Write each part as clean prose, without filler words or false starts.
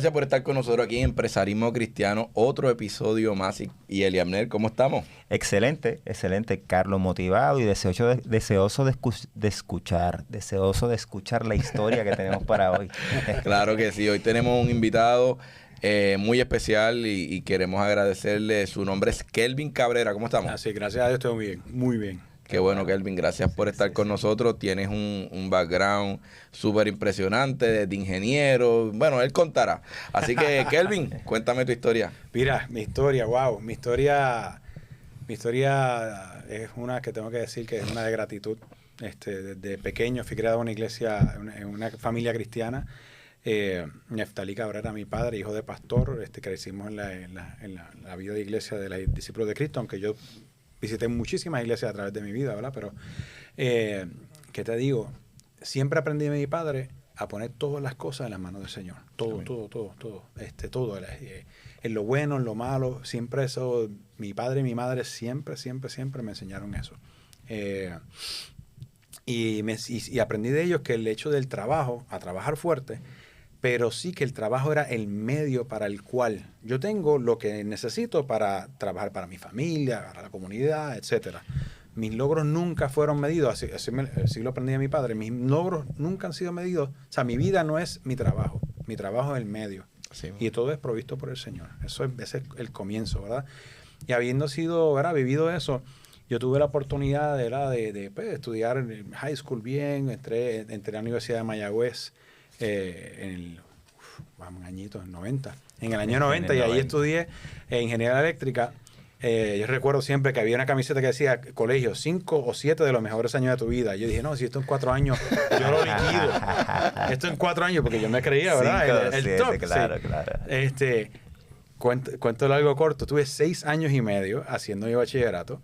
Gracias por estar con nosotros aquí en Empresarismo Cristiano, otro episodio más. Y Eliabner, ¿cómo estamos? Excelente, excelente, Carlos, motivado y deseoso de escuchar la historia que tenemos para hoy. Claro que sí, hoy tenemos un invitado muy especial y queremos agradecerle. Su nombre es Kelvin Cabrera, ¿cómo estamos? Sí, gracias a Dios estoy muy bien, muy bien. Qué bueno, Kelvin, gracias por estar con nosotros. Tienes un background súper impresionante de ingeniero. Bueno, él contará. Así que, Kelvin, cuéntame tu historia. Mira, mi historia, wow, mi historia es una que tengo que decir que es una de gratitud. Desde pequeño fui criado en una iglesia, en una familia cristiana. Neftalí Cabrera, mi padre, hijo de pastor. Crecimos en la vida de iglesia de los discípulos de Cristo, aunque yo visité muchísimas iglesias a través de mi vida, ¿verdad? Pero, ¿qué te digo? Siempre aprendí de mi padre a poner todas las cosas en las manos del Señor. Todo. Todo. En lo bueno, en lo malo. Siempre eso, mi padre y mi madre siempre me enseñaron eso. Y aprendí de ellos que el hecho del trabajo, a trabajar fuerte, pero sí que el trabajo era el medio para el cual yo tengo lo que necesito para trabajar para mi familia, para la comunidad, etcétera. Mis logros nunca fueron medidos, así lo aprendí de mi padre, mis logros nunca han sido medidos, o sea, mi vida no es mi trabajo es el medio, Sí. y todo es provisto por el Señor. Ese es el comienzo, ¿verdad? Y habiendo sido, ¿verdad?, vivido eso, yo tuve la oportunidad de estudiar en high school bien, entré a la Universidad de Mayagüez, en el año 90, y ahí estudié ingeniería eléctrica. Yo recuerdo siempre que había una camiseta que decía colegio, 5 o 7 de los mejores años de tu vida. Yo dije, no, si esto en 4 años, yo lo liquido. Esto en 4 años, porque yo me creía, ¿verdad? El top. Claro, sí. Claro. Cuento largo corto, tuve 6 años y medio haciendo mi bachillerato.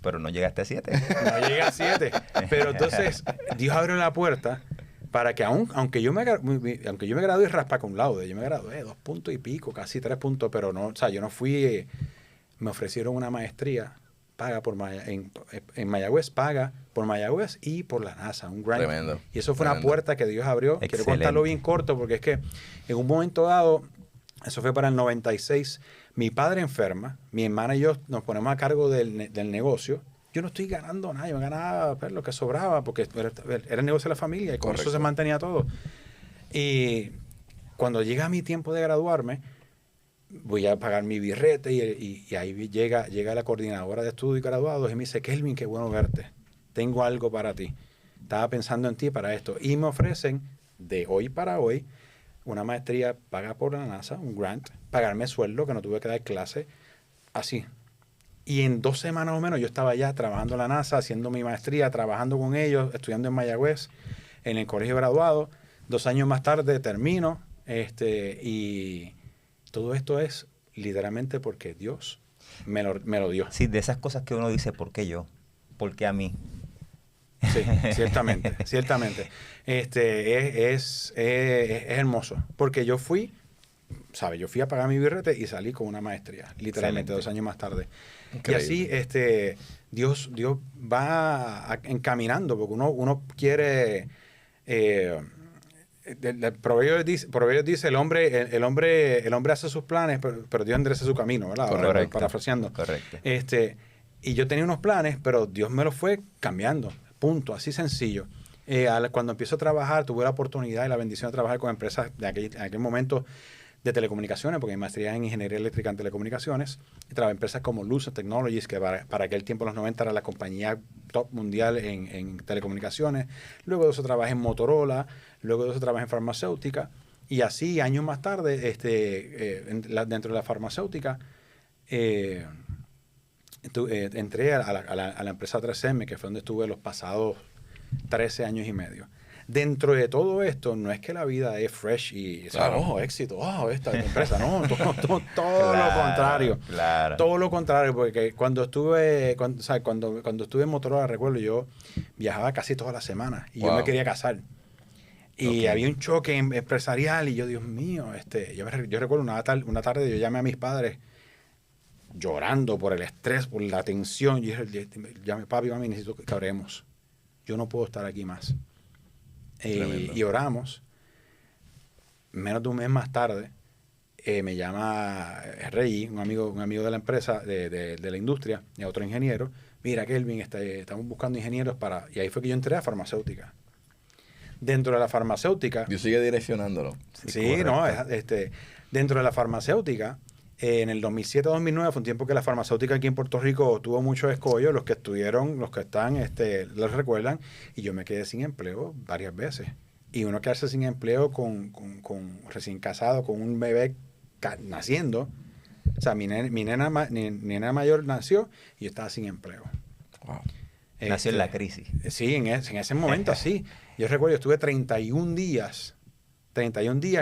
Pero no llegaste a 7. No llegué a 7. Pero entonces, Dios abrió la puerta para que aunque yo me gradué raspa con laude, yo me gradué 2 puntos y pico, casi 3 puntos, pero no, o sea, yo no fui, me ofrecieron una maestría paga en Mayagüez, paga por Mayagüez y por la NASA, un grant. Tremendo. Y eso fue tremendo. una puerta que Dios abrió. Excelente. Quiero contarlo bien corto porque es que en un momento dado, eso fue para el 96, mi padre enferma, mi hermana y yo nos ponemos a cargo del negocio. Yo no estoy ganando nada, yo ganaba lo que sobraba, porque era el negocio de la familia y con Correcto. eso se mantenía todo. Y cuando llega mi tiempo de graduarme, voy a pagar mi birrete y ahí llega la coordinadora de estudios y graduados y me dice, Kelvin, qué bueno verte, tengo algo para ti, estaba pensando en ti para esto. Y me ofrecen, de hoy para hoy, una maestría paga por la NASA, un grant, pagarme sueldo, que no tuve que dar clase, así. Y en 2 semanas o menos yo estaba ya trabajando en la NASA, haciendo mi maestría, trabajando con ellos, estudiando en Mayagüez, en el colegio graduado. 2 años más tarde termino, y todo esto es literalmente porque Dios me lo dio. Sí, de esas cosas que uno dice, ¿por qué yo? ¿Por qué a mí? Sí, ciertamente. Es hermoso, porque yo fui a pagar mi birrete y salí con una maestría, literalmente. Excelente. 2 años más tarde. Increíble. Y así, Dios va encaminando, porque uno quiere, el Proverbios dice, el hombre hace sus planes, pero Dios endereza su camino, ¿verdad? Correcto. Parafraseando. Correcto. Y yo tenía unos planes, pero Dios me los fue cambiando. Punto, así sencillo. Cuando empiezo a trabajar, tuve la oportunidad y la bendición de trabajar con empresas en aquel momento de telecomunicaciones, porque mi maestría es en ingeniería eléctrica en telecomunicaciones. Y trabajé en empresas como Lucent Technologies, que para aquel tiempo, en los 90, era la compañía top mundial en telecomunicaciones. Luego de eso trabajé en Motorola, luego de eso trabajé en farmacéutica. Y así, años más tarde, dentro de la farmacéutica, entré a la empresa 3M, que fue donde estuve los pasados 13 años y medio. Dentro de todo esto, no es que la vida es fresh y Claro. éxito, esta empresa, no, todo Claro, lo contrario. claro. Todo lo contrario, porque cuando estuve en Motorola, recuerdo, yo viajaba casi todas las semanas y yo Wow. me quería casar. Y Ok. había un choque empresarial y yo, Dios mío, yo recuerdo una tarde yo llamé a mis padres llorando por el estrés, por la tensión. Y dije, llamé, papi, mami, necesito que oremos. Yo no puedo estar aquí más. Y oramos. menos de un mes más tarde, me llama Rey, un amigo de la empresa, de la industria, y otro ingeniero. Mira, Kelvin, estamos buscando ingenieros para... Y ahí fue que yo entré a farmacéutica. Dentro de la farmacéutica... Yo sigue direccionándolo. Sí, no, dentro de la farmacéutica, en el 2007-2009 fue un tiempo que la farmacéutica aquí en Puerto Rico tuvo mucho escollo. Los que estuvieron, los que están, los recuerdan. Y yo me quedé sin empleo varias veces. Y uno quedarse sin empleo con recién casado, con un bebé naciendo. O sea, mi nena mayor nació y yo estaba sin empleo. Wow. Nació en la crisis. Sí, en ese momento sí. Yo recuerdo, yo estuve 31 días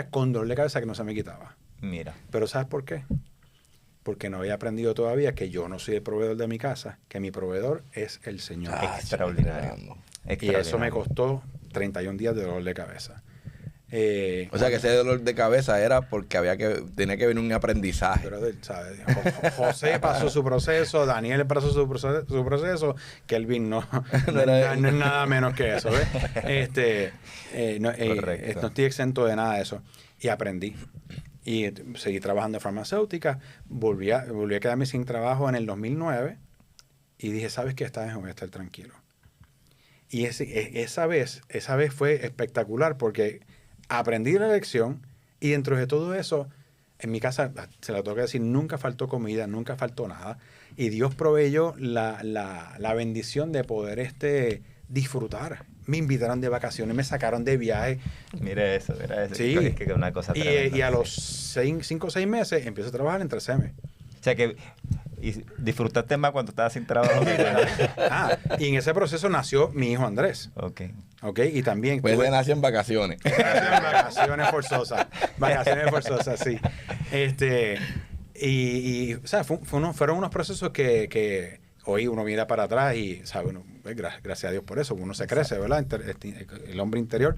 con dolor de cabeza que no se me quitaba. Mira. Pero ¿sabes por qué? Porque no había aprendido todavía que yo no soy el proveedor de mi casa, que mi proveedor es el Señor. Extraordinario. Y eso me costó 31 días de dolor de cabeza. O sea que ese dolor de cabeza era porque tenía que venir un aprendizaje. Pero, ¿sabes? José pasó su proceso, Daniel pasó su proceso, Kelvin no es nada menos que eso, ¿ves? No estoy exento de nada de eso. Y aprendí. Y seguí trabajando en farmacéutica, volví a quedarme sin trabajo en el 2009 y dije, ¿sabes qué? Esta vez voy a estar tranquilo. Y esa vez fue espectacular porque aprendí la lección y dentro de todo eso, en mi casa, se lo tengo que decir, nunca faltó comida, nunca faltó nada. Y Dios proveyó la bendición de poder disfrutar. Me invitaron de vacaciones, me sacaron de viaje. Mira eso. Sí. Es que una cosa tremenda. Y a los 5 o 6 meses empiezo a trabajar en 3M. O sea que disfrutaste más cuando estabas sin trabajo. Y en ese proceso nació mi hijo Andrés. Ok. Y también... Pues él nació en vacaciones. Vacaciones forzosas. Vacaciones forzosas, sí. O sea, fueron unos procesos que hoy uno mira para atrás y, ¿sabe? Uno, gracias a Dios por eso, uno se crece, ¿verdad? El hombre interior.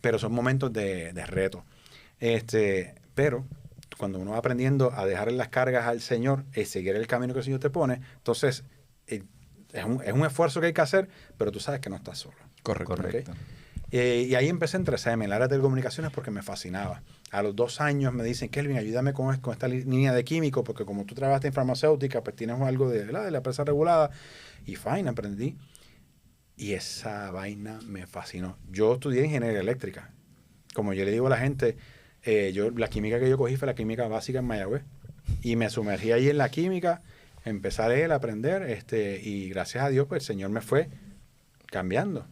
Pero son momentos de reto. Pero cuando uno va aprendiendo a dejar las cargas al Señor y seguir el camino que el Señor te pone, entonces es un esfuerzo que hay que hacer, pero tú sabes que no estás solo. Correcto. ¿Okay? Y ahí empecé en 3M, en el área de telecomunicaciones, porque me fascinaba. A los 2 años me dicen, Kelvin, ayúdame con esta línea de químico, porque como tú trabajaste en farmacéutica, pues tienes algo de la empresa regulada. Y fine, aprendí. Y esa vaina me fascinó. Yo estudié ingeniería eléctrica. Como yo le digo a la gente, la química que yo cogí fue la química básica en Mayagüez. Y me sumergí ahí en la química, empecé a leer, a aprender, y gracias a Dios, pues el Señor me fue cambiando.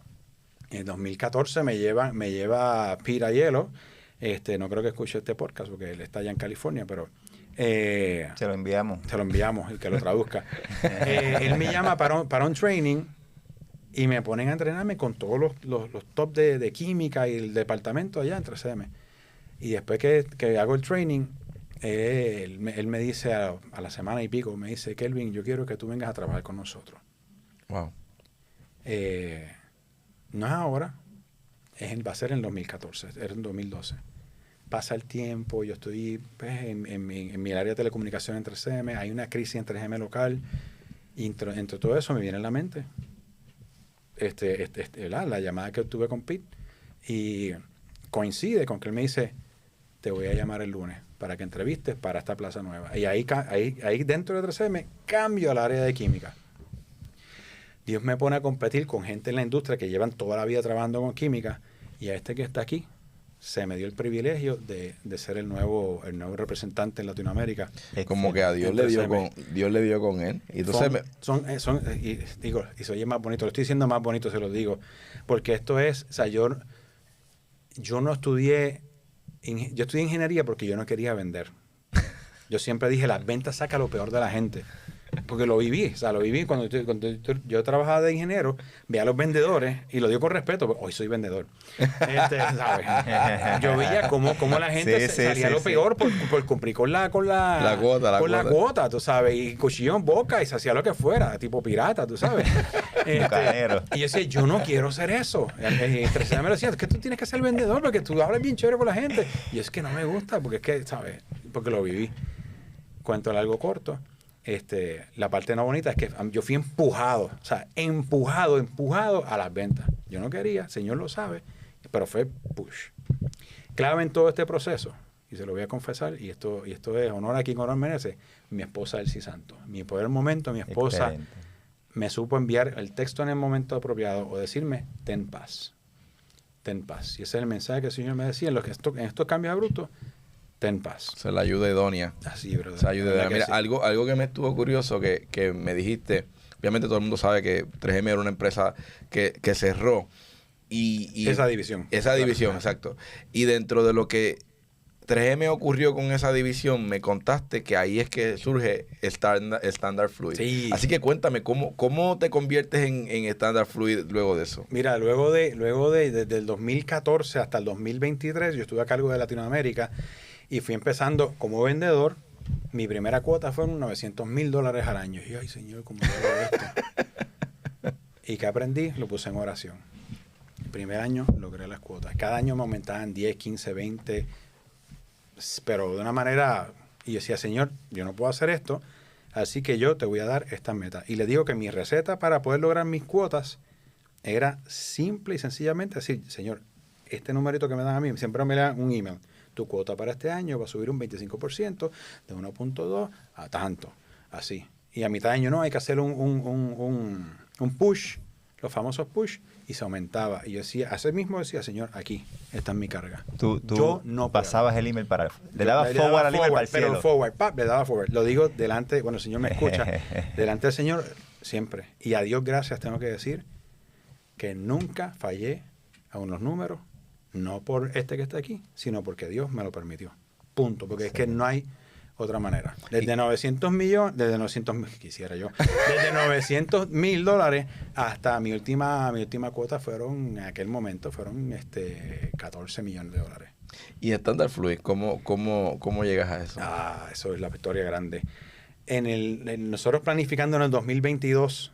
En 2014 me lleva Pira Hielo. No creo que escuche este podcast porque él está allá en California, pero... Se lo enviamos. El que lo traduzca. Él me llama para un training y me ponen a entrenarme con todos los top de química y el departamento allá en 3M. Y después que hago el training, él me dice a la semana y pico, me dice, Kelvin, yo quiero que tú vengas a trabajar con nosotros. Wow. No es ahora, va a ser en 2014, era en 2012. Pasa el tiempo, yo estoy pues, en mi área de telecomunicación en 3M, hay una crisis en 3M local, y entre todo eso me viene a la mente la llamada que tuve con Pete, y coincide con que él me dice, te voy a llamar el lunes para que entrevistes para esta plaza nueva. Y ahí dentro de 3M cambio al área de química. Dios me pone a competir con gente en la industria que llevan toda la vida trabajando con química, y a que está aquí se me dio el privilegio de ser el nuevo representante en Latinoamérica. Como que a Dios le dio con él. Y entonces y se oye más bonito, lo estoy diciendo más bonito, se lo digo, porque esto es, o sea, yo no estudié, yo estudié ingeniería porque yo no quería vender. Yo siempre dije, las ventas sacan lo peor de la gente. Porque lo viví, cuando yo trabajaba de ingeniero, veía a los vendedores, y lo digo con respeto, porque hoy soy vendedor. ¿Sabes? Yo veía cómo la gente salía lo peor por cumplir con la cuota, tú sabes, y cuchillo en boca, y se hacía lo que fuera, tipo pirata, tú sabes. Y yo decía, yo no quiero ser eso. Y 3M me decía, es que tú tienes que ser vendedor, porque tú hablas bien chévere con la gente. Y es que no me gusta, porque es que, ¿sabes? Porque lo viví. Cuento largo corto. La parte no bonita es que yo fui empujado a las ventas. Yo no quería, el Señor lo sabe, pero fue push. clave en todo este proceso, y se lo voy a confesar, y esto es honor a quien honor merece, mi esposa Elsie Santos. Por el momento, mi esposa Excelente. me supo enviar el texto en el momento apropiado o decirme, ten paz. Ten paz. Y ese es el mensaje que el Señor me decía en estos cambios abruptos, ten paz. Se la ayuda idónea. Así, brother. Se ayuda idónea. Mira, Sí. algo que me estuvo curioso que me dijiste, obviamente todo el mundo sabe que 3M era una empresa que cerró. Y Esa división. Esa división, Claro. exacto. Y dentro de lo que 3M ocurrió con esa división, me contaste que ahí es que surge Standard Fluid. Sí. Así que cuéntame, ¿cómo te conviertes en Standard Fluid luego de eso? Mira, luego desde el 2014 hasta el 2023, yo estuve a cargo de Latinoamérica y fui empezando como vendedor. Mi primera cuota fueron $900,000 al año. Y yo, ay, Señor, ¿cómo hago esto? ¿Y qué aprendí? Lo puse en oración. El primer año logré las cuotas. Cada año me aumentaban 10, 15, 20, pero de una manera... Y decía, Señor, yo no puedo hacer esto, así que yo te voy a dar esta meta. Y le digo que mi receta para poder lograr mis cuotas era simple y sencillamente decir, Señor, este numerito que me dan a mí, siempre me dan un email. Tu cuota para este año va a subir un 25%, de 1.2 a tanto, así. Y a mitad de año no, hay que hacer un push, los famosos push, y se aumentaba. Y yo decía, así mismo decía, Señor, aquí, esta es mi carga. Tú yo no puedo. pasabas el email para... Le dabas forward al email para el pero cielo. forward, le daba forward. Lo digo delante, bueno, el Señor me escucha, delante del Señor siempre. Y a Dios gracias tengo que decir que nunca fallé a unos números, no por este que está aquí, sino porque Dios me lo permitió. Punto. Porque es que no hay otra manera. Desde 900 millones, desde 900 mil, quisiera yo, desde $900,000 hasta mi última cuota fueron, en aquel momento, fueron $14 millones. Y Standard Fluid, ¿cómo llegas a eso? Eso es la historia grande. Nosotros planificando en el 2022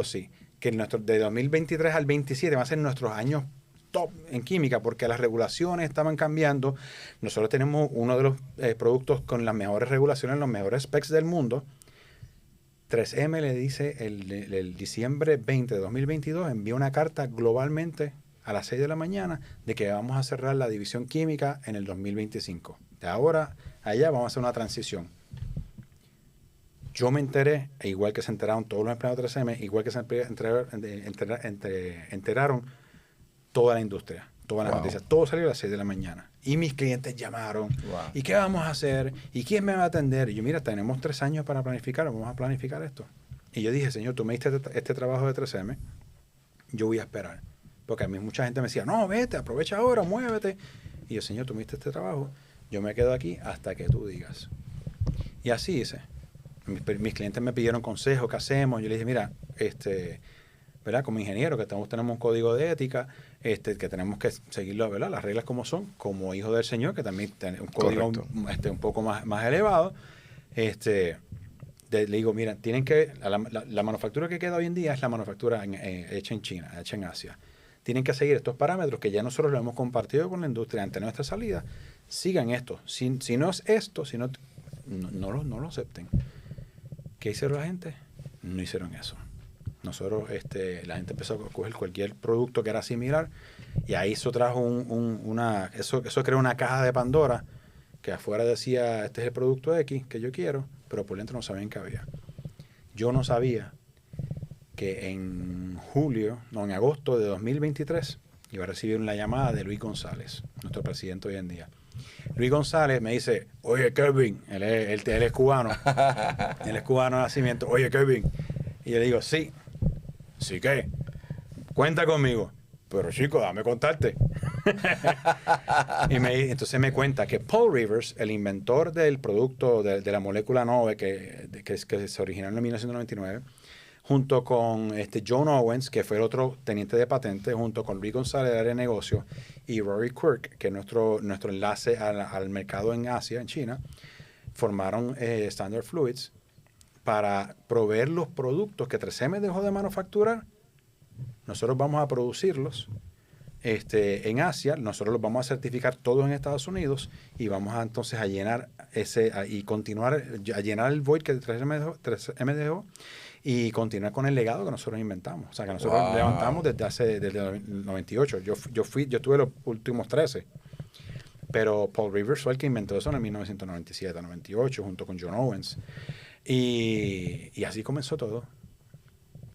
sí, que de 2023 al 27 van a ser nuestros años top en química, porque las regulaciones estaban cambiando. Nosotros tenemos uno de los productos con las mejores regulaciones, los mejores specs del mundo. 3M le dice el diciembre 20 de 2022, envía una carta globalmente a las 6 de la mañana de que vamos a cerrar la división química en el 2025. De ahora a allá vamos a hacer una transición. Yo me enteré, e igual que se enteraron todos los empleados de 3M, igual que se enteraron toda la industria, todas las noticias. Todo salió a las 6 de la mañana. Y mis clientes llamaron. Wow. ¿Y qué vamos a hacer? ¿Y quién me va a atender? Y yo, mira, tenemos 3 años para planificar. Vamos a planificar esto. Y yo dije, Señor, tú me diste este trabajo de 3M. Yo voy a esperar. Porque a mí mucha gente me decía, no, vete, aprovecha ahora, muévete. Y yo, Señor, tú me diste este trabajo. Yo me quedo aquí hasta que tú digas. Y así hice. Mis clientes me pidieron consejos, ¿qué hacemos? Yo les dije, mira, ¿verdad? Como ingeniero, que tenemos un código de ética, que tenemos que seguirlo, ¿verdad? Las reglas como son, como hijo del Señor, que también tiene un código un poco más elevado. Le digo, mira, tienen que, la manufactura que queda hoy en día es la manufactura hecha en China, hecha en Asia. Tienen que seguir estos parámetros que ya nosotros lo hemos compartido con la industria ante nuestra salida. Sigan esto. Si no es esto, no lo acepten. ¿Qué hicieron la gente? No hicieron eso. Nosotros, la gente empezó a coger cualquier producto que era similar y ahí eso trajo eso creó una caja de Pandora que afuera decía, este es el producto X que yo quiero, pero por dentro no sabían qué había. Yo no sabía que en agosto de 2023 iba a recibir una llamada de Luis González, nuestro presidente hoy en día. Luis González me dice, oye Kevin, él es cubano, él es cubano de nacimiento, oye Kevin, y yo le digo, sí que, cuenta conmigo, pero chico, dame contarte. Entonces me cuenta que Paul Rivers, el inventor del producto de la molécula Nove que se originó en 1999, junto con John Owens, que fue el otro teniente de patente, junto con Luis González del área de negocio, y Rory Quirk, que es nuestro enlace al mercado en Asia, en China, formaron Standard Fluids para proveer los productos que 3M dejó de manufacturar. Nosotros vamos a producirlos en Asia, nosotros los vamos a certificar todos en Estados Unidos y vamos a entonces a llenar continuar a llenar el void que 3M dejó y continuar con el legado que nosotros inventamos. O sea, que nosotros levantamos desde el 98. Yo tuve los últimos 13. Pero Paul Rivers fue el que inventó eso en 1997-98 junto con John Owens. Y así comenzó todo,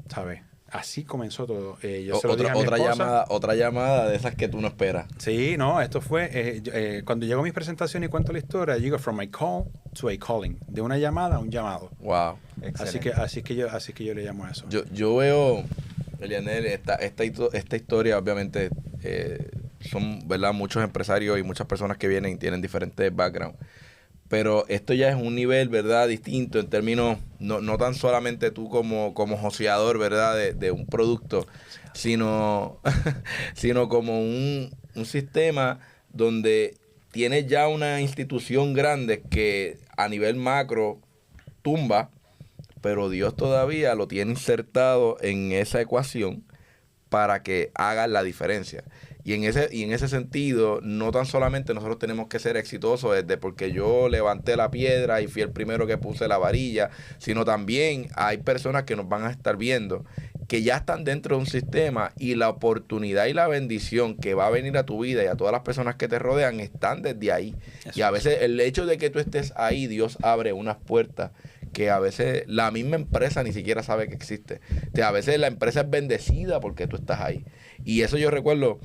¿sabes? Así comenzó todo. Yo se lo dije a mi esposa. Otra llamada de esas que tú no esperas. Sí, no, esto fue, cuando llego a mis presentaciones y cuento la historia, yo digo from my call to a calling, de una llamada a un llamado. Wow. Así que yo le llamo a eso. Yo veo, Elianel, esta historia, obviamente, son, ¿verdad?, muchos empresarios y muchas personas que vienen y tienen diferentes backgrounds. Pero esto ya es un nivel, ¿verdad?, distinto en términos, no tan solamente tú como joseador, ¿verdad?, de un producto, sino como un sistema donde tienes ya una institución grande que a nivel macro tumba, pero Dios todavía lo tiene insertado en esa ecuación para que haga la diferencia. Y en ese sentido, no tan solamente nosotros tenemos que ser exitosos desde porque yo levanté la piedra y fui el primero que puse la varilla, sino también hay personas que nos van a estar viendo que ya están dentro de un sistema y la oportunidad y la bendición que va a venir a tu vida y a todas las personas que te rodean están desde ahí. Y a veces el hecho de que tú estés ahí, Dios abre unas puertas que a veces la misma empresa ni siquiera sabe que existe. A veces la empresa es bendecida porque tú estás ahí. Y eso yo recuerdo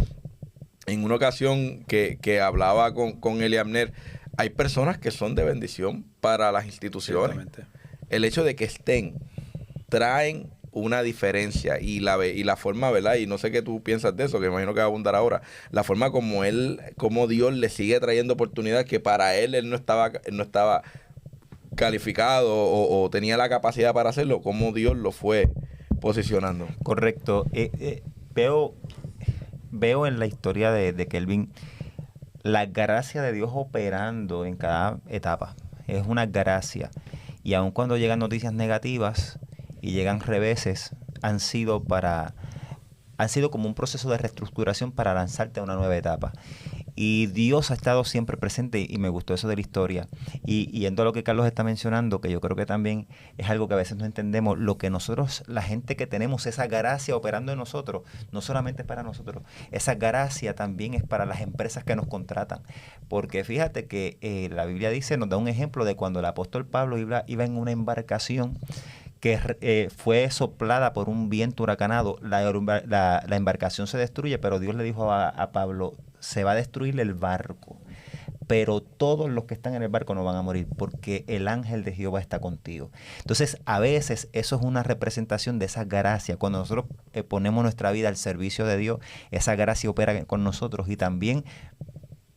en una ocasión que hablaba con Eli Abner, hay personas que son de bendición para las instituciones. El hecho de que estén, traen una diferencia y la forma, ¿verdad? Y no sé qué tú piensas de eso, que imagino que va a abundar ahora. La forma como Dios le sigue trayendo oportunidades que para él no estaba calificado o tenía la capacidad para hacerlo, como Dios lo fue posicionando. Correcto. Veo en la historia de Kelvin la gracia de Dios operando en cada etapa. Es una gracia. Y aun cuando llegan noticias negativas y llegan reveses, han sido como un proceso de reestructuración para lanzarte a una nueva etapa. Y Dios ha estado siempre presente y me gustó eso de la historia. Y yendo a lo que Carlos está mencionando, que yo creo que también es algo que a veces no entendemos, lo que nosotros, la gente que tenemos, esa gracia operando en nosotros, no solamente es para nosotros, esa gracia también es para las empresas que nos contratan. Porque fíjate que la Biblia dice, nos da un ejemplo de cuando el apóstol Pablo iba en una embarcación que fue soplada por un viento huracanado, la embarcación se destruye, pero Dios le dijo a Pablo, se va a destruir el barco, pero todos los que están en el barco no van a morir, porque el ángel de Jehová está contigo. Entonces, a veces eso es una representación de esa gracia. Cuando nosotros ponemos nuestra vida al servicio de Dios, esa gracia opera con nosotros y también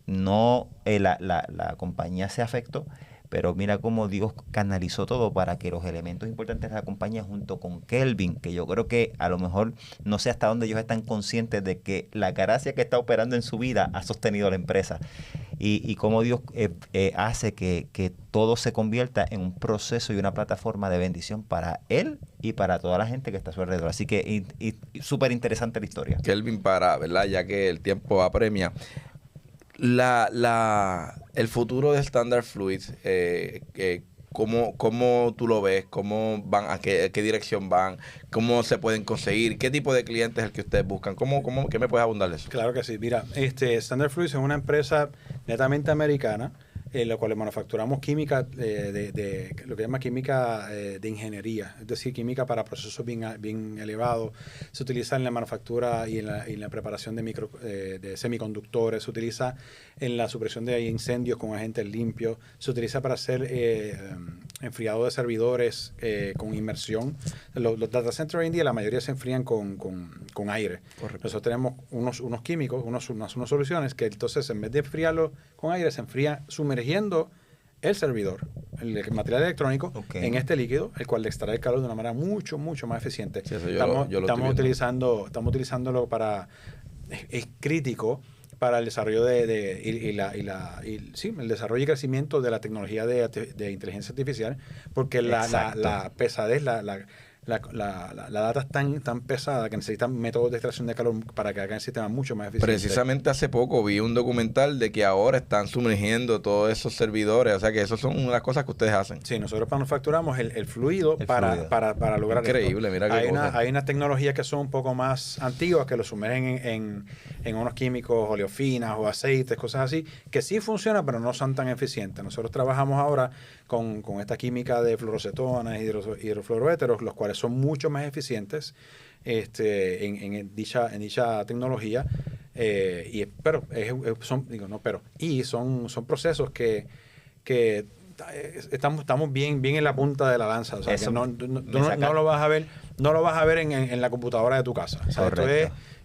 no la compañía se afectó, pero mira cómo Dios canalizó todo para que los elementos importantes de la compañía junto con Kelvin, que yo creo que a lo mejor no sé hasta dónde ellos están conscientes de que la gracia que está operando en su vida ha sostenido la empresa y cómo Dios hace que todo se convierta en un proceso y una plataforma de bendición para él y para toda la gente que está a su alrededor. Así que súper interesante la historia. Kelvin, ¿verdad? Ya que el tiempo apremia, el futuro de Standard Fluids, ¿cómo tú lo ves? ¿Cómo van? ¿A qué dirección van? ¿Cómo se pueden conseguir? ¿Qué tipo de clientes es el que ustedes buscan? ¿Qué me puedes abundar de eso? Claro que sí. Mira, Standard Fluids es una empresa netamente americana, en la cual le manufacturamos química de lo que llama química de ingeniería, es decir, química para procesos bien elevados. Se utiliza en la manufactura y en la preparación de semiconductores, se utiliza en la supresión de incendios con agentes limpios, se utiliza para hacer enfriado de servidores con inmersión. Los data centers hoy en día la mayoría se enfrían con aire. Correcto. Nosotros tenemos unos químicos, unas soluciones que entonces en vez de enfriarlo con aire se enfría sumergiendo el servidor, el material electrónico, en este líquido, el cual le extrae el calor de una manera mucho, mucho más eficiente. Sí, estamos utilizándolo para... Es crítico para el desarrollo el desarrollo y crecimiento de la tecnología de inteligencia artificial, porque la pesadez, la data es tan pesada que necesitan métodos de extracción de calor para que hagan el sistema mucho más eficiente. Precisamente hace poco vi un documental de que ahora están sumergiendo todos esos servidores, o sea que eso son unas cosas que ustedes hacen. Sí, nosotros manufacturamos el fluido para lograr Increíble, esto. mira qué cosa. Hay unas tecnologías que son un poco más antiguas que lo sumergen en unos químicos, oleofinas o aceites, cosas así, que sí funcionan, pero no son tan eficientes. Nosotros trabajamos ahora con esta química de fluorocetonas, hidrofluoroéteros, los cuales son mucho más eficientes en dicha tecnología. Son procesos que estamos bien en la punta de la lanza. O sea, que no lo vas a ver en la computadora de tu casa. O sea,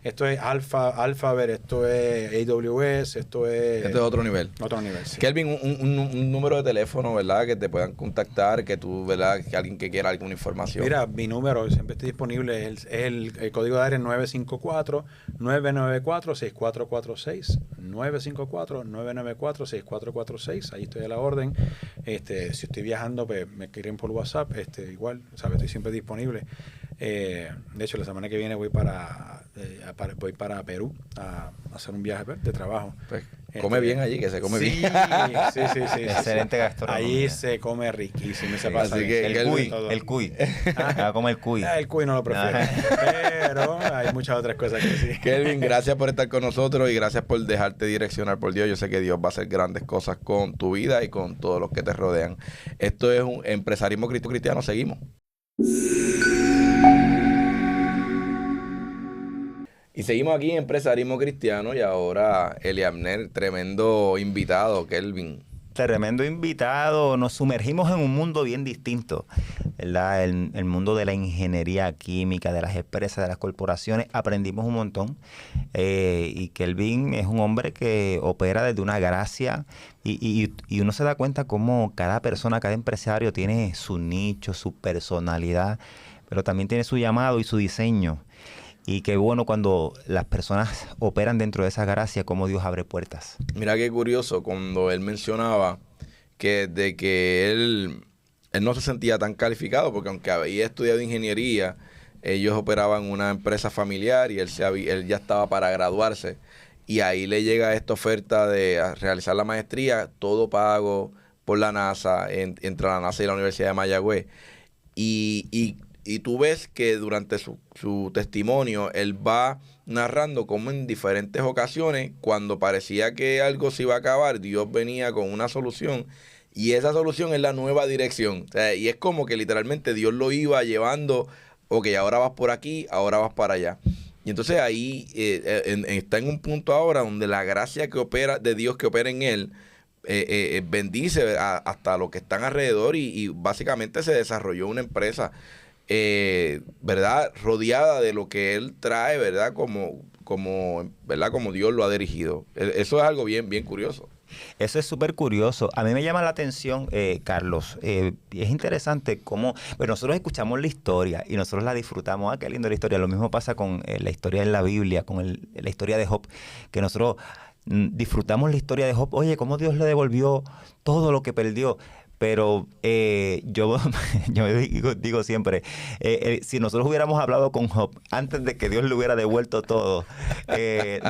esto es Alphabet, esto es AWS, esto es otro nivel. Otro nivel, sí. Kelvin, un número de teléfono, ¿verdad? Que te puedan contactar, que tú, ¿verdad? Que alguien que quiera alguna información. Mira, mi número siempre está disponible, es el código de área 954-994-6446. 954-994-6446. Ahí estoy a la orden. Si estoy viajando, pues me escriben por WhatsApp. Igual, ¿sabes? Estoy siempre disponible. De hecho, la semana que viene voy para Perú a hacer un viaje de trabajo. Pues, come bien allí, que se come bien. Sí. Excelente gastronomía. Allí se come riquísimo. Se pasa Así bien. que el cuy. Come el cuy. El cuy no lo prefiero. Pero hay muchas otras cosas que sí. Kelvin, gracias por estar con nosotros y gracias por dejarte direccionar por Dios. Yo sé que Dios va a hacer grandes cosas con tu vida y con todos los que te rodean. Esto es un empresarismo cristiano. Seguimos. Y seguimos aquí en Empresarismo Cristiano y ahora Eliabner, tremendo invitado, Kelvin. Tremendo invitado. Nos sumergimos en un mundo bien distinto, ¿verdad? El mundo de la ingeniería química, de las empresas, de las corporaciones. Aprendimos un montón. Y Kelvin es un hombre que opera desde una gracia y uno se da cuenta cómo cada persona, cada empresario tiene su nicho, su personalidad, pero también tiene su llamado y su diseño. Y qué bueno cuando las personas operan dentro de esa gracia, cómo Dios abre puertas. Mira qué curioso cuando él mencionaba que de que él no se sentía tan calificado, porque aunque había estudiado ingeniería, ellos operaban una empresa familiar y él ya estaba para graduarse. Y ahí le llega esta oferta de realizar la maestría, todo pago por la NASA, entre la NASA y la Universidad de Mayagüez. Y tú ves que durante su testimonio, él va narrando cómo en diferentes ocasiones, cuando parecía que algo se iba a acabar, Dios venía con una solución. Y esa solución es la nueva dirección. O sea, y es como que literalmente Dios lo iba llevando, ok, ahora vas por aquí, ahora vas para allá. Y entonces ahí está en un punto ahora donde la gracia que opera de Dios que opera en él, bendice hasta los que están alrededor y básicamente se desarrolló una empresa ¿verdad? Rodeada de lo que él trae, ¿verdad? ¿Verdad? Como Dios lo ha dirigido. Eso es algo bien curioso. Eso es súper curioso. A mí me llama la atención, Carlos. Es interesante cómo... Pues nosotros escuchamos la historia y nosotros la disfrutamos. Qué linda la historia. Lo mismo pasa con la historia en la Biblia, con la historia de Job, que nosotros disfrutamos la historia de Job. Oye, cómo Dios le devolvió todo lo que perdió. Pero yo digo siempre, si nosotros hubiéramos hablado con Job antes de que Dios le hubiera devuelto todo,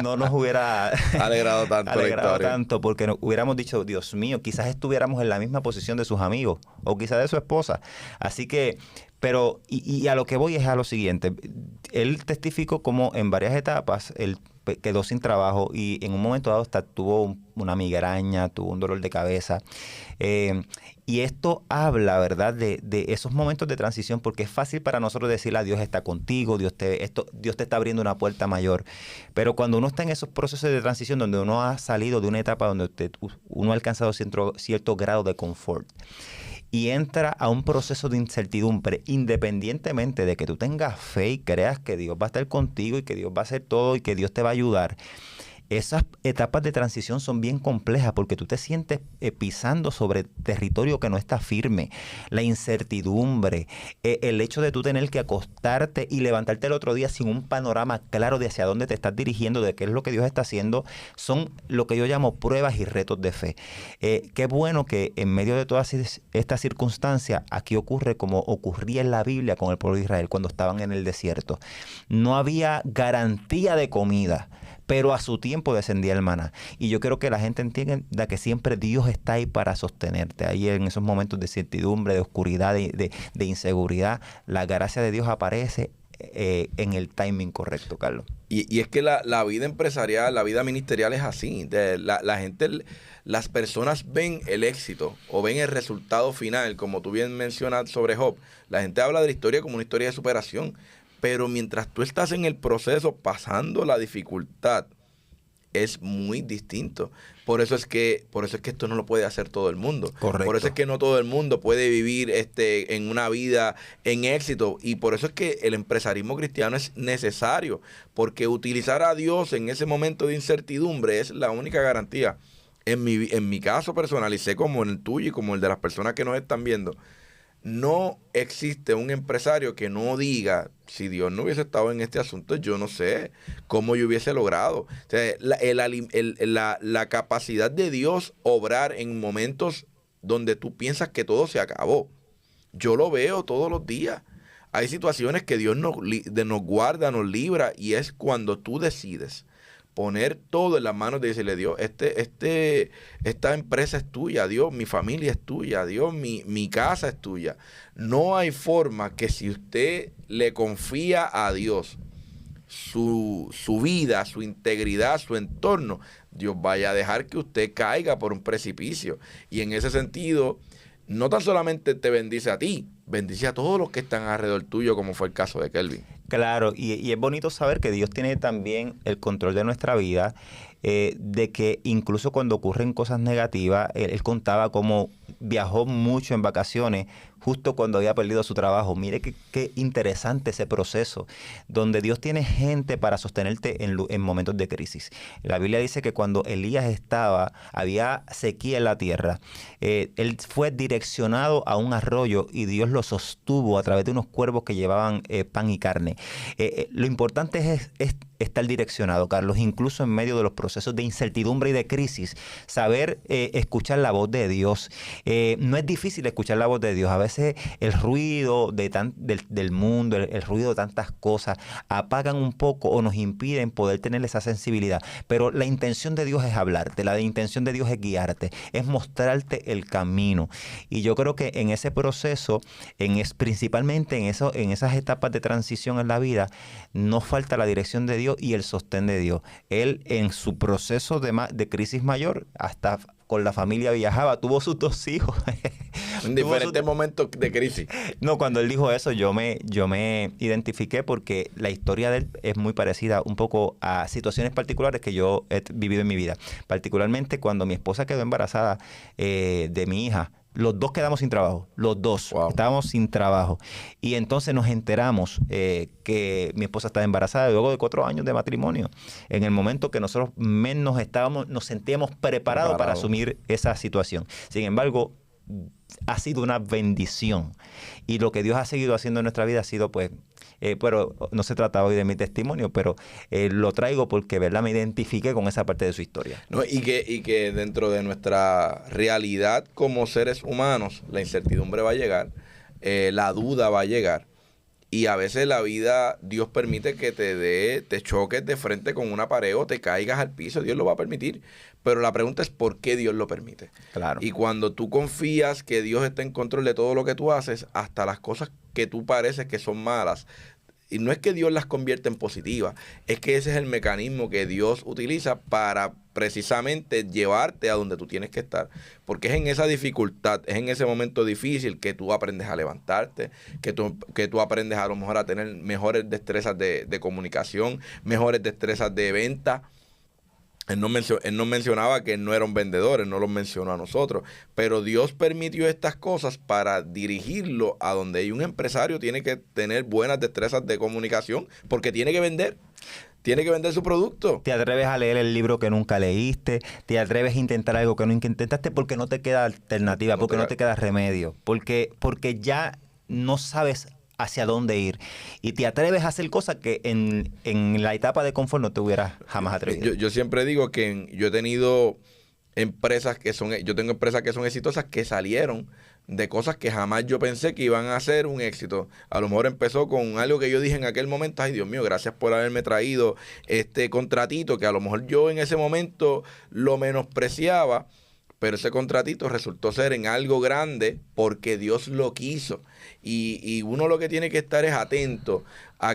no nos hubiera alegrado tanto, porque nos hubiéramos dicho, Dios mío, quizás estuviéramos en la misma posición de sus amigos o quizás de su esposa. Así que, pero, y a lo que voy es a lo siguiente. Él testificó como en varias etapas él quedó sin trabajo y en un momento dado hasta tuvo una migraña, tuvo un dolor de cabeza. Y esto habla, ¿verdad?, de esos momentos de transición, porque es fácil para nosotros decirle a Dios está contigo, Dios te está abriendo una puerta mayor. Pero cuando uno está en esos procesos de transición donde uno ha salido de una etapa donde uno ha alcanzado cierto grado de confort y entra a un proceso de incertidumbre, independientemente de que tú tengas fe y creas que Dios va a estar contigo y que Dios va a hacer todo y que Dios te va a ayudar, esas etapas de transición son bien complejas porque tú te sientes pisando sobre territorio que no está firme. La incertidumbre, el hecho de tú tener que acostarte y levantarte el otro día sin un panorama claro de hacia dónde te estás dirigiendo, de qué es lo que Dios está haciendo, son lo que yo llamo pruebas y retos de fe. Qué bueno que en medio de todas estas circunstancias, aquí ocurre como ocurría en la Biblia con el pueblo de Israel cuando estaban en el desierto. No había garantía de comida, pero a su tiempo descendía el maná. Y yo creo que la gente entienda que siempre Dios está ahí para sostenerte. Ahí en esos momentos de incertidumbre, de oscuridad, de inseguridad, la gracia de Dios aparece en el timing correcto, Carlos. Y es que la vida empresarial, la vida ministerial es así. La gente, las personas ven el éxito o ven el resultado final, como tú bien mencionas sobre Job. La gente habla de la historia como una historia de superación. Pero mientras tú estás en el proceso pasando la dificultad, es muy distinto. Por eso es que esto no lo puede hacer todo el mundo. Correcto. Por eso es que no todo el mundo puede vivir en una vida en éxito. Y por eso es que el empresarismo cristiano es necesario. Porque utilizar a Dios en ese momento de incertidumbre es la única garantía. En mi caso personal, y sé como en el tuyo y como el de las personas que nos están viendo, no existe un empresario que no diga, si Dios no hubiese estado en este asunto, yo no sé cómo yo hubiese logrado. O sea, la capacidad de Dios obrar en momentos donde tú piensas que todo se acabó. Yo lo veo todos los días. Hay situaciones que Dios nos guarda, nos libra, y es cuando tú decides poner todo en las manos de decirle: Dios, esta empresa es tuya, Dios, mi familia es tuya, Dios, mi casa es tuya. No hay forma que, si usted le confía a Dios su vida, su integridad, su entorno, Dios vaya a dejar que usted caiga por un precipicio. Y en ese sentido, no tan solamente te bendice a ti, bendice a todos los que están alrededor tuyo, como fue el caso de Kelvin. Claro, y es bonito saber que Dios tiene también el control de nuestra vida, de que incluso cuando ocurren cosas negativas, él contaba cómo viajó mucho en vacaciones justo cuando había perdido su trabajo. Mire qué interesante ese proceso, donde Dios tiene gente para sostenerte en momentos de crisis. La Biblia dice que cuando Elías había sequía en la tierra, él fue direccionado a un arroyo y Dios lo sostuvo a través de unos cuervos que llevaban pan y carne. Lo importante es estar direccionado, Carlos, incluso en medio de los procesos de incertidumbre y de crisis, saber escuchar la voz de Dios. No es difícil escuchar la voz de Dios. A veces el ruido del mundo, el ruido de tantas cosas, apagan un poco o nos impiden poder tener esa sensibilidad. Pero la intención de Dios es hablarte, la intención de Dios es guiarte, es mostrarte el camino. Y yo creo que en ese proceso, principalmente en esas etapas de transición en la vida, no falta la dirección de Dios y el sostén de Dios. Él, en su proceso de crisis mayor, hasta con la familia viajaba, tuvo sus 2 hijos. En diferentes momentos de crisis. No, cuando él dijo eso, yo me identifiqué, porque la historia de él es muy parecida un poco a situaciones particulares que yo he vivido en mi vida. Particularmente cuando mi esposa quedó embarazada de mi hija. Los 2 quedamos sin trabajo, los 2 estábamos sin trabajo. Y entonces nos enteramos que mi esposa estaba embarazada luego de 4 años de matrimonio, en el momento que nosotros menos nos sentíamos preparados para asumir esa situación. Sin embargo, ha sido una bendición, y lo que Dios ha seguido haciendo en nuestra vida ha sido, pero no se trata hoy de mi testimonio, pero lo traigo porque, ¿verdad?, me identifiqué con esa parte de su historia. No, y que dentro de nuestra realidad como seres humanos, la incertidumbre va a llegar, la duda va a llegar, y a veces la vida, Dios permite que te choques de frente con una pared o te caigas al piso. Dios lo va a permitir, pero la pregunta es ¿por qué Dios lo permite? Claro. Y cuando tú confías que Dios está en control de todo lo que tú haces, hasta las cosas que tú pareces que son malas, y no es que Dios las convierta en positivas, es que ese es el mecanismo que Dios utiliza para precisamente llevarte a donde tú tienes que estar. Porque es en esa dificultad, es en ese momento difícil que tú aprendes a levantarte, que tú aprendes a lo mejor a tener mejores destrezas de comunicación, mejores destrezas de venta. Él nos mencionaba que él no era un vendedor, él no lo mencionó a nosotros, pero Dios permitió estas cosas para dirigirlo a donde un empresario tiene que tener buenas destrezas de comunicación, porque tiene que vender. tiene que vender su producto. Te atreves a leer el libro que nunca leíste, te atreves a intentar algo que nunca intentaste porque no te queda alternativa, porque no te queda remedio, porque ya no sabes hacia dónde ir. Y te atreves a hacer cosas que en la etapa de confort no te hubieras jamás atrevido. Yo siempre digo que yo he tenido yo tengo empresas que son exitosas que salieron de cosas que jamás yo pensé que iban a ser un éxito. A lo mejor empezó con algo que yo dije en aquel momento, ay Dios mío, gracias por haberme traído este contratito, que a lo mejor yo en ese momento lo menospreciaba, pero ese contratito resultó ser en algo grande porque Dios lo quiso. Y uno lo que tiene que estar es atento a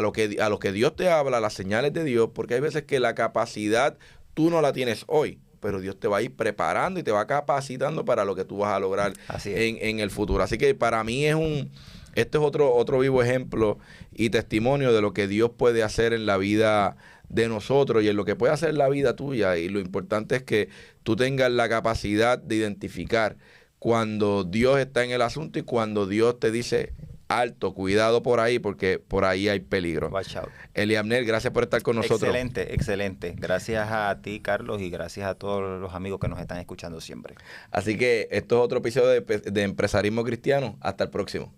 lo que Dios te habla, a las señales de Dios, porque hay veces que la capacidad tú no la tienes hoy, pero Dios te va a ir preparando y te va capacitando para lo que tú vas a lograr en el futuro. Así que para mí este es otro vivo ejemplo y testimonio de lo que Dios puede hacer en la vida de nosotros y en lo que puede hacer la vida tuya. Y lo importante es que tú tengas la capacidad de identificar cuando Dios está en el asunto y cuando Dios te dice, alto, cuidado por ahí, porque por ahí hay peligro. Watch out. Eliabner, gracias por estar con nosotros. Excelente, excelente. Gracias a ti, Carlos, y gracias a todos los amigos que nos están escuchando siempre. Así que esto es otro episodio de Empresarismo Cristiano. Hasta el próximo.